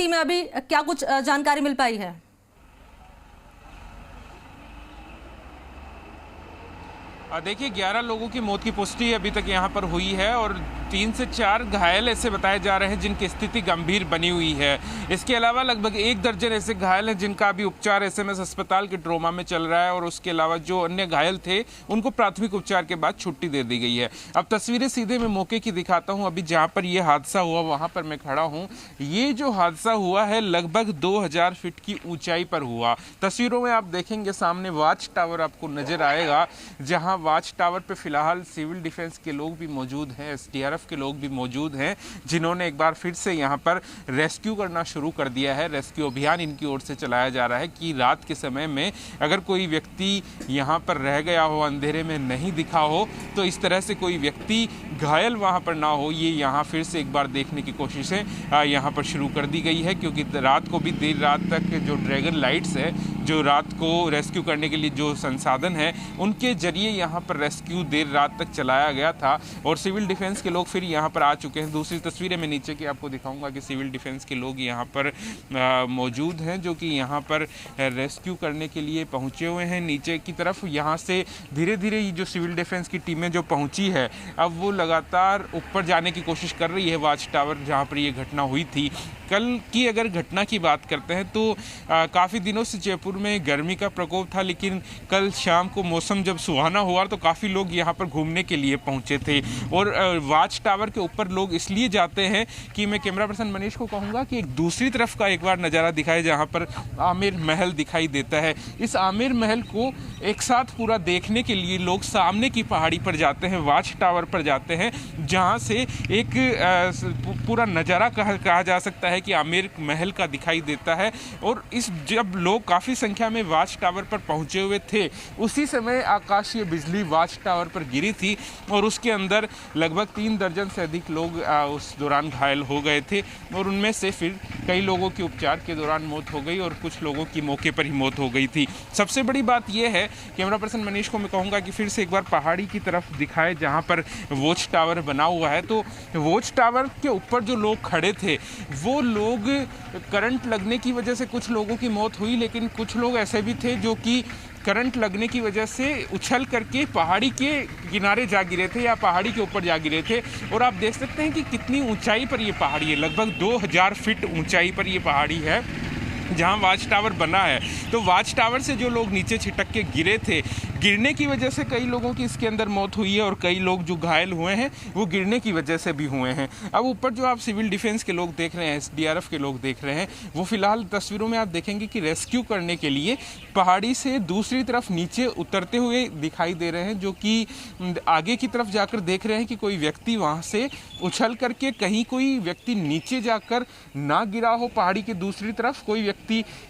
Facility में अभी क्या कुछ जानकारी मिल पाई है? देखिए 11 लोगों की मौत की पुष्टि अभी तक यहाँ पर हुई है और 3 से 4 घायल ऐसे बताए जा रहे हैं जिनकी स्थिति गंभीर बनी हुई है। इसके अलावा लगभग 1 दर्जन ऐसे घायल हैं जिनका अभी उपचार एसएमएस अस्पताल के ट्रोमा में चल रहा है और उसके अलावा जो अन्य घायल थे उनको प्राथमिक उपचार के बाद छुट्टी दे दी गई है। अब तस्वीरें सीधे मैं मौके की दिखाता हूँ। अभी जहाँ पर यह हादसा हुआ वहाँ पर मैं खड़ा हूँ। ये जो हादसा हुआ है लगभग 2000 फीट की ऊंचाई पर हुआ। तस्वीरों में आप देखेंगे सामने वॉच टावर आपको नजर आएगा, जहाँ वॉच टावर पे फिलहाल सिविल डिफेंस के लोग भी मौजूद हैं, एसडीआरएफ के लोग भी मौजूद हैं, जिन्होंने एक बार फिर से यहाँ पर रेस्क्यू करना शुरू कर दिया है। रेस्क्यू अभियान इनकी ओर से चलाया जा रहा है कि रात के समय में अगर कोई व्यक्ति यहाँ पर रह गया हो, अंधेरे में नहीं दिखा हो, तो इस तरह से कोई व्यक्ति घायल वहाँ पर ना हो, ये यहाँ फिर से एक बार देखने की कोशिशें यहाँ पर शुरू कर दी गई है। क्योंकि रात को भी देर रात तक जो ड्रैगन लाइट्स है, जो रात को रेस्क्यू करने के लिए जो संसाधन है, उनके जरिए यहाँ पर रेस्क्यू देर रात तक चलाया गया था और सिविल डिफेंस के लोग फिर यहाँ पर आ चुके हैं। दूसरी तस्वीरें मैं नीचे की आपको दिखाऊंगा कि सिविल डिफेंस के लोग यहाँ पर मौजूद हैं, जो कि यहाँ पर रेस्क्यू करने के लिए पहुँचे हुए हैं। नीचे की तरफ यहाँ से धीरे धीरे ये जो सिविल डिफेंस की टीमें जो पहुँची है, अब वो लगातार ऊपर जाने की कोशिश कर रही है वॉच टावर जहाँ पर ये घटना हुई थी। कल की अगर घटना की बात करते हैं तो काफ़ी दिनों से जयपुर में गर्मी का प्रकोप था, लेकिन कल शाम को मौसम जब सुहाना हुआ तो काफ़ी लोग यहाँ पर घूमने के लिए पहुँचे थे। और वॉच टावर के ऊपर लोग इसलिए जाते हैं कि मैं कैमरा पर्सन मनीष को कहूँगा कि एक दूसरी तरफ का एक बार नज़ारा दिखाए जहाँ पर आमिर महल दिखाई देता है। इस आमिर महल को एक साथ पूरा देखने के लिए लोग सामने की पहाड़ी पर जाते हैं, वॉच टावर पर जाते हैं, जहाँ से एक पूरा नज़ारा कहा जा सकता है कि आमिर महल का दिखाई देता है। और इस जब लोग काफ़ी संख्या में वॉच टावर पर पहुंचे हुए थे, उसी समय आकाशीय बिजली वॉच टावर पर गिरी थी और उसके अंदर लगभग 3 दर्जन से अधिक लोग उस दौरान घायल हो गए थे और उनमें से फिर कई लोगों की उपचार के दौरान मौत हो गई और कुछ लोगों की मौके पर ही मौत हो गई थी। सबसे बड़ी बात यह है, कैमरा पर्सन मनीष को मैं कहूँगा कि फिर से एक बार पहाड़ी की तरफ दिखाए जहाँ पर वॉच टावर बना हुआ है। तो वॉच टावर के ऊपर जो लोग खड़े थे वो लोग करंट लगने की वजह से कुछ लोगों की मौत हुई, लेकिन कुछ लोग ऐसे भी थे जो कि करंट लगने की वजह से उछल करके पहाड़ी के किनारे जा गिरे थे या पहाड़ी के ऊपर जा गिरे थे। और आप देख सकते हैं कि कितनी ऊंचाई पर ये पहाड़ी है, लगभग 2000 फीट ऊंचाई पर ये पहाड़ी है जहाँ वॉच टावर बना है। तो वॉच टावर से जो लोग नीचे छिटक के गिरे थे, गिरने की वजह से कई लोगों की इसके अंदर मौत हुई है और कई लोग जो घायल हुए हैं वो गिरने की वजह से भी हुए हैं। अब ऊपर जो आप सिविल डिफेंस के लोग देख रहे हैं, एसडीआरएफ के लोग देख रहे हैं, वो फिलहाल तस्वीरों में आप देखेंगे कि रेस्क्यू करने के लिए पहाड़ी से दूसरी तरफ नीचे उतरते हुए दिखाई दे रहे हैं, जो कि आगे की तरफ जाकर देख रहे हैं कि कोई व्यक्ति वहाँ से उछल करके कहीं कोई व्यक्ति नीचे जाकर ना गिरा हो, पहाड़ी के दूसरी तरफ कोई व्यक्ति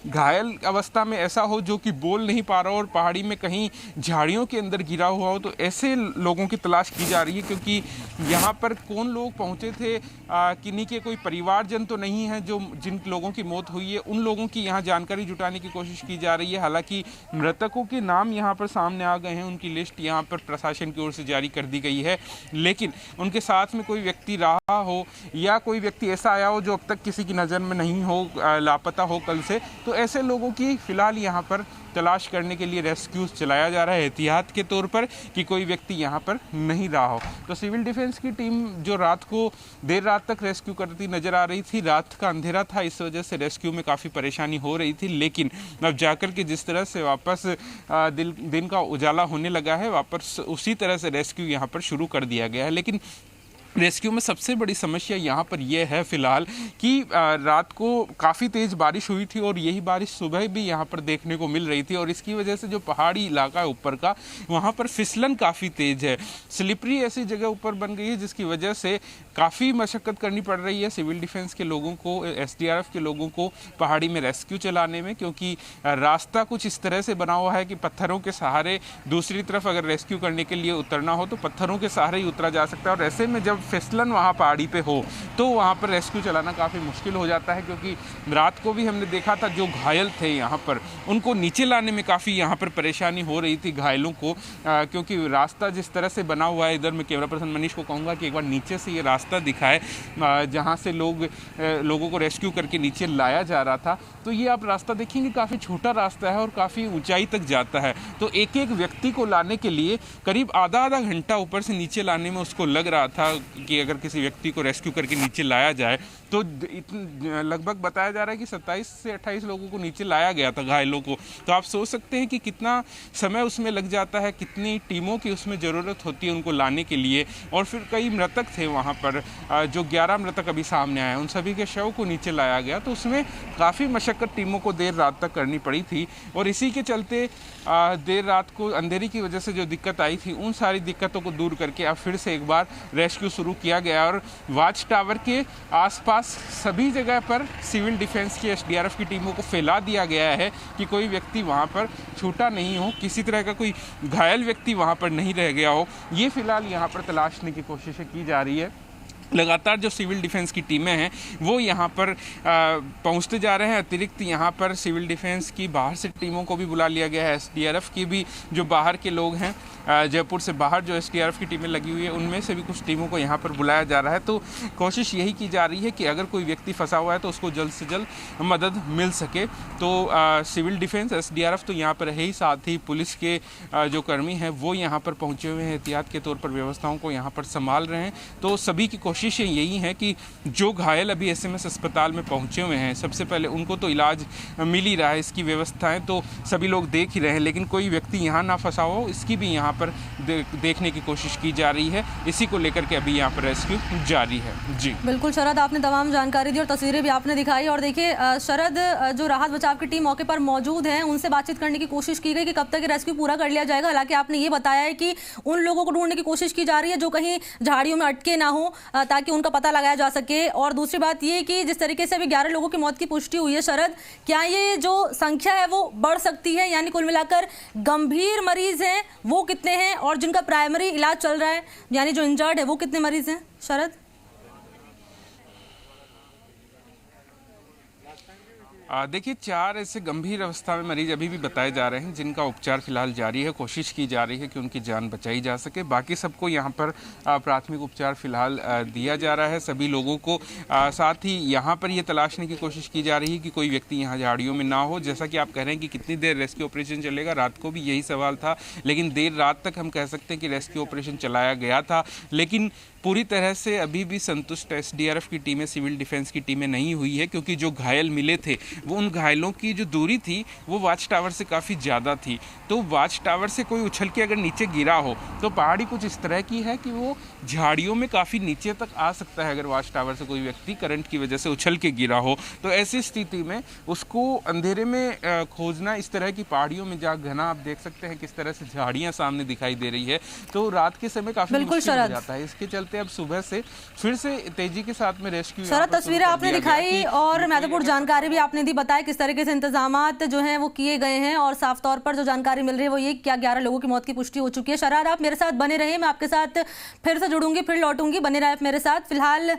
घायल अवस्था में ऐसा हो जो कि बोल नहीं पा रहा हो और पहाड़ी में कहीं झाड़ियों के अंदर गिरा हुआ हो। तो ऐसे लोगों की तलाश की जा रही है, क्योंकि यहाँ पर कौन लोग पहुँचे थे, किन्हीं के कोई परिवारजन तो नहीं है जो जिन लोगों की मौत हुई है, उन लोगों की यहाँ जानकारी जुटाने की कोशिश की जा रही है। हालांकि मृतकों के नाम यहाँ पर सामने आ गए हैं, उनकी लिस्ट यहाँ पर प्रशासन की ओर से जारी कर दी गई है, लेकिन उनके साथ में कोई व्यक्ति रहा हो या कोई व्यक्ति ऐसा आया हो जो अब तक किसी की नज़र में नहीं हो, लापता हो कल से, तो ऐसे लोगों की फिलहाल यहाँ पर तलाश करने के लिए रेस्क्यू चलाया जा रहा है एहतियात के तौर पर कि कोई व्यक्ति यहाँ पर नहीं रहा हो। तो सिविल डिफेंस की टीम जो रात को देर रात तक रेस्क्यू करती नजर आ रही थी, रात का अंधेरा था, इस वजह से रेस्क्यू में काफ़ी परेशानी हो रही थी, लेकिन अब जाकर के जिस तरह से वापस दिन का उजाला होने लगा है, वापस उसी तरह से रेस्क्यू यहाँ पर शुरू कर दिया गया है। लेकिन रेस्क्यू में सबसे बड़ी समस्या यहाँ पर यह है फिलहाल कि रात को काफ़ी तेज़ बारिश हुई थी और यही बारिश सुबह भी यहाँ पर देखने को मिल रही थी और इसकी वजह से जो पहाड़ी इलाका है ऊपर का, वहाँ पर फिसलन काफ़ी तेज़ है, स्लिपरी ऐसी जगह ऊपर बन गई है, जिसकी वजह से काफ़ी मशक्क़त करनी पड़ रही है सिविल डिफेंस के लोगों को, एसडीआरएफ के लोगों को पहाड़ी में रेस्क्यू चलाने में, क्योंकि रास्ता कुछ इस तरह से बना हुआ है कि पत्थरों के सहारे दूसरी तरफ अगर रेस्क्यू करने के लिए उतरना हो तो पत्थरों के सहारे ही उतरा जा सकता है। और ऐसे में जब फिसलन वहाँ पहाड़ी पे हो तो वहाँ पर रेस्क्यू चलाना काफ़ी मुश्किल हो जाता है, क्योंकि रात को भी हमने देखा था जो घायल थे यहाँ पर उनको नीचे लाने में काफ़ी यहाँ पर परेशानी हो रही थी घायलों को, क्योंकि रास्ता जिस तरह से बना हुआ है, इधर मैं कैमरा पर्सन मनीष को कहूँगा कि एक बार नीचे से ये रास्ता दिखाए जहाँ से लोगों को रेस्क्यू करके नीचे लाया जा रहा था। तो ये आप रास्ता देखेंगे काफ़ी छोटा रास्ता है और काफ़ी ऊंचाई तक जाता है। तो एक एक व्यक्ति को लाने के लिए करीब आधा घंटा ऊपर से नीचे लाने में उसको लग रहा था कि अगर किसी व्यक्ति को रेस्क्यू करके नीचे लाया जाए तो लगभग बताया जा रहा है कि 27 से 28 लोगों को नीचे लाया गया था, घायलों को। तो आप सोच सकते हैं कि कितना समय उसमें लग जाता है, कितनी टीमों की उसमें ज़रूरत होती है उनको लाने के लिए। और फिर कई मृतक थे वहाँ पर, जो 11 मृतक अभी सामने आए, उन सभी के शव को नीचे लाया गया। तो उसमें काफ़ी मशक्क़त टीमों को देर रात तक करनी पड़ी थी और इसी के चलते देर रात को अंधेरी की वजह से जो दिक्कत आई थी उन सारी दिक्कतों को दूर करके अब फिर से एक बार रेस्क्यू शुरू किया गया। और वाच टावर के आसपास सभी जगह पर सिविल डिफेंस की एसडीआरएफ की टीमों को फैला दिया गया है कि कोई व्यक्ति वहां पर छूटा नहीं हो, किसी तरह का कोई घायल व्यक्ति वहां पर नहीं रह गया हो। ये फिलहाल यहां पर तलाशने की कोशिशें की जा रही है। लगातार जो सिविल डिफेंस की टीमें हैं वो यहाँ पर पहुँचते जा रहे हैं। अतिरिक्त यहाँ पर सिविल डिफेंस की बाहर से टीमों को भी बुला लिया गया है। एसडीआरएफ की भी जो बाहर के लोग हैं, जयपुर से बाहर जो एसडीआरएफ की टीमें लगी हुई है उनमें से भी कुछ टीमों को यहाँ पर बुलाया जा रहा है। तो कोशिश यही की जा रही है कि अगर कोई व्यक्ति फंसा हुआ है तो उसको जल्द से जल्द मदद मिल सके। तो सिविल डिफेंस एसडीआरएफ तो यहाँ पर है ही, साथ ही पुलिस के जो कर्मी हैं वो यहाँ पर पहुँचे हुए हैं, एहतियात के तौर पर व्यवस्थाओं को यहाँ पर संभाल रहे हैं। तो सभी की कोशिशें यही हैं कि जो घायल अभी एसएमएस अस्पताल में पहुंचे हुए हैं सबसे पहले उनको तो इलाज मिल ही रहा है, इसकी व्यवस्थाएं तो सभी लोग देख ही रहे हैं, लेकिन कोई व्यक्ति यहाँ ना फंसा हो इसकी भी यहाँ पर देखने की कोशिश की जा रही है। इसी को लेकर के अभी यहाँ पर रेस्क्यू जारी है। जी बिल्कुल शरद, आपने तमाम जानकारी दी और तस्वीरें भी आपने दिखाई। और देखिए शरद, जो राहत बचाव की टीम मौके पर मौजूद है उनसे बातचीत करने की कोशिश की गई कि कब तक रेस्क्यू पूरा कर लिया जाएगा। हालांकि आपने ये बताया है कि उन लोगों को ढूंढने की कोशिश की जा रही है जो कहीं झाड़ियों में अटके ना हो ताकि उनका पता लगाया जा सके। और दूसरी बात ये कि जिस तरीके से अभी 11 लोगों की मौत की पुष्टि हुई है शरद, क्या ये जो संख्या है वो बढ़ सकती है? यानी कुल मिलाकर गंभीर मरीज हैं वो कितने हैं और जिनका प्राइमरी इलाज चल रहा है यानी जो इंजर्ड है वो कितने मरीज हैं शरद? देखिए 4 ऐसे गंभीर अवस्था में मरीज अभी भी बताए जा रहे हैं जिनका उपचार फिलहाल जारी है। कोशिश की जा रही है कि उनकी जान बचाई जा सके। बाकी सबको यहाँ पर प्राथमिक उपचार फिलहाल दिया जा रहा है सभी लोगों को। साथ ही यहाँ पर ये तलाशने की कोशिश की जा रही है कि कोई व्यक्ति यहाँ झाड़ियों में ना हो। जैसा कि आप कह रहे हैं कि कितनी देर रेस्क्यू ऑपरेशन चलेगा, रात को भी यही सवाल था, लेकिन देर रात तक हम कह सकते हैं कि रेस्क्यू ऑपरेशन चलाया गया था। लेकिन पूरी तरह से अभी भी संतुष्ट एसडीआरएफ की टीमें, सिविल डिफेंस की टीमें नहीं हुई है, क्योंकि जो घायल मिले थे वो उन घायलों की जो दूरी थी वो वाच टावर से काफ़ी ज़्यादा थी। तो वाच टावर से कोई उछल के अगर नीचे गिरा हो तो पहाड़ी कुछ इस तरह की है कि वो झाड़ियों में काफ़ी नीचे तक आ सकता है। अगर वाच टावर से कोई व्यक्ति करंट की वजह से उछल के गिरा हो तो ऐसी स्थिति में उसको अंधेरे में खोजना, इस तरह की पहाड़ियों में जा घना, आप देख सकते हैं किस तरह से झाड़ियाँ सामने दिखाई दे रही है, तो रात के समय काफ़ी मुश्किल हो जाता है। इसके चलते अब सुबह से फिर से तेजी के साथ में रेस्क्यू। सारा तस्वीरें आपने दिखाई और महत्वपूर्ण जानकारी भी आपने दी, बताया किस तरीके से इंतजामात जो हैं वो किए गए हैं। और साफ तौर पर जो जानकारी मिल रही है वो ये क्या 11 लोगों की मौत की पुष्टि हो चुकी है। शरार, आप मेरे साथ बने रहिए, मैं आपके साथ फिर से जुड़ूंगी, फिर लौटूंगी, बने रहे आप मेरे साथ। फिलहाल